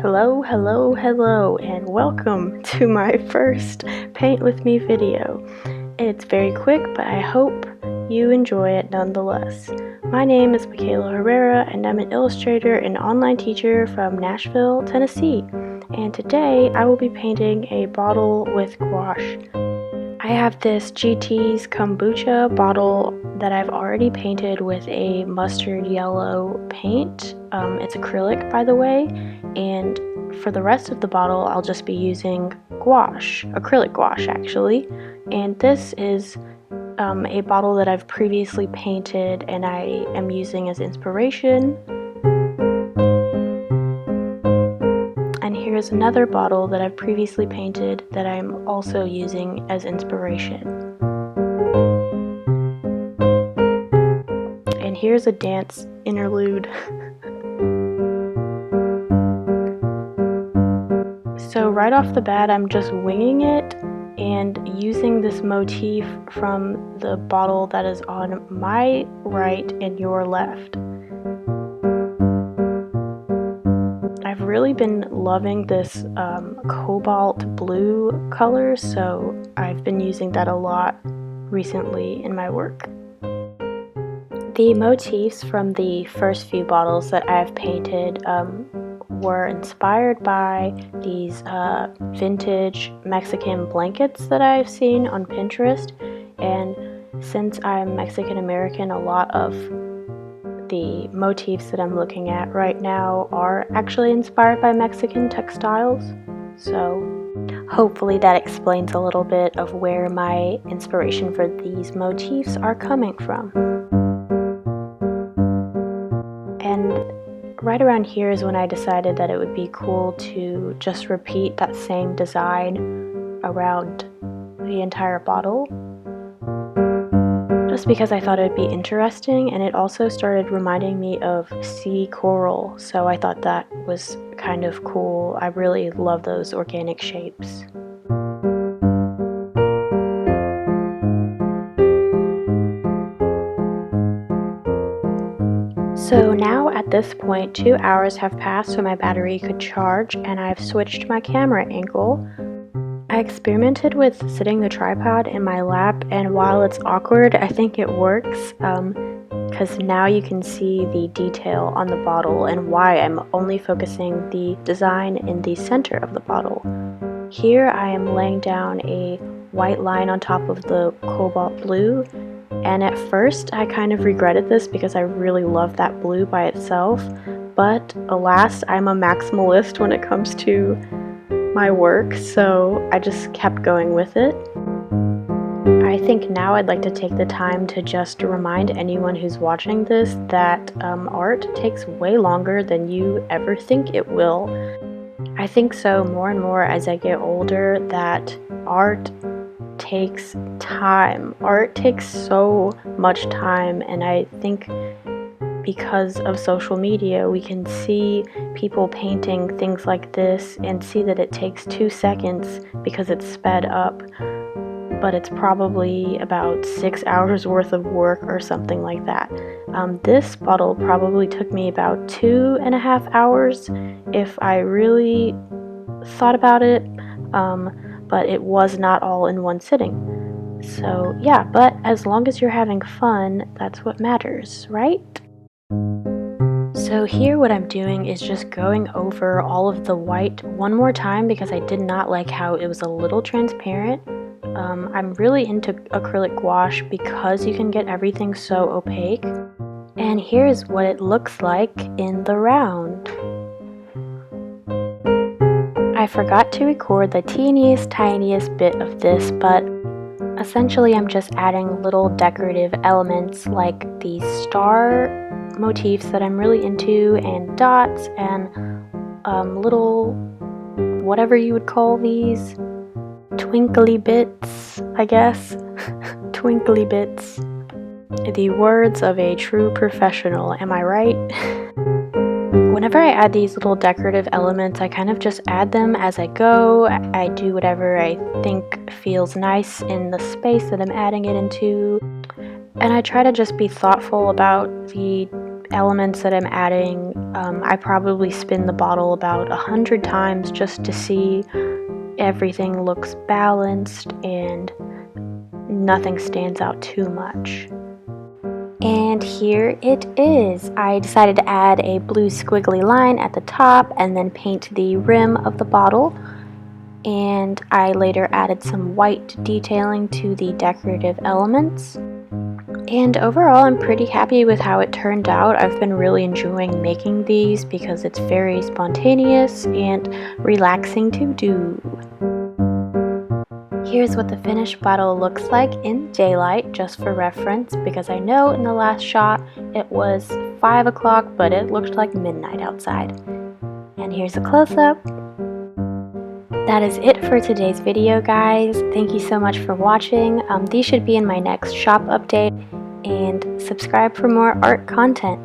Hello, and welcome to my first Paint With Me video. It's very quick, but I hope you enjoy it nonetheless. My name is Michaela Herrera, and I'm an illustrator and online teacher from Nashville, Tennessee. And today I will be painting a bottle with gouache. I have this GT's kombucha bottle that I've already painted with a mustard yellow paint. It's acrylic, by the way, and for the rest of the bottle I'll just be using gouache, acrylic gouache actually. And this is a bottle that I've previously painted and I am using as inspiration. And here's another bottle that I've previously painted that I'm also using as inspiration. And here's a dance interlude. So right off the bat, I'm just winging it and using this motif from the bottle that is on my right and your left. I've really been loving this cobalt blue color, so I've been using that a lot recently in my work. The motifs from the first few bottles that I've painted were inspired by these vintage Mexican blankets that I've seen on Pinterest, and since I'm Mexican American, a lot of the motifs that I'm looking at right now are actually inspired by Mexican textiles, so hopefully that explains a little bit of where my inspiration for these motifs are coming from. And right around here is when I decided that it would be cool to just repeat that same design around the entire bottle, just because I thought it would be interesting, and it also started reminding me of sea coral, so I thought that was kind of cool. I really love those organic shapes. So now at this point 2 hours have passed so my battery could charge, and I've switched my camera angle. I experimented with sitting the tripod in my lap, and while it's awkward, I think it works because now you can see the detail on the bottle and why I'm only focusing the design in the center of the bottle. Here I am laying down a white line on top of the cobalt blue, and at first I kind of regretted this because I really love that blue by itself, but alas, I'm a maximalist when it comes to my work, so I just kept going with it. I think now I'd like to take the time to just remind anyone who's watching this that art takes way longer than you ever think it will. I think so more and more as I get older that art takes time. Art takes so much time, and I think because of social media, we can see people painting things like this and see that it takes 2 seconds because it's sped up, but it's probably about 6 hours worth of work or something like that. This bottle probably took me about 2.5 hours if I really thought about it, but it was not all in one sitting. So yeah, but as long as you're having fun, that's what matters, right? So here what I'm doing is just going over all of the white one more time because I did not like how it was a little transparent. I'm really into acrylic gouache because you can get everything so opaque. And here's what it looks like in the round. I forgot to record the tiniest bit of this, but essentially I'm just adding little decorative elements like these star motifs that I'm really into, and dots, and little, whatever you would call these, twinkly bits, I guess. Twinkly bits. The words of a true professional, am I right? Whenever I add these little decorative elements, I kind of just add them as I go. I do whatever I think feels nice in the space that I'm adding it into. And I try to just be thoughtful about the elements that I'm adding, I probably spin the bottle about 100 times just to see everything looks balanced and nothing stands out too much. And here it is. I decided to add a blue squiggly line at the top and then paint the rim of the bottle. And I later added some white detailing to the decorative elements. And overall, I'm pretty happy with how it turned out. I've been really enjoying making these because it's very spontaneous and relaxing to do. Here's what the finished bottle looks like in daylight, just for reference, because I know in the last shot it was 5 o'clock, but it looked like midnight outside. And here's a close-up. That is it for today's video, guys. Thank you so much for watching. These should be in my next shop update, and subscribe for more art content.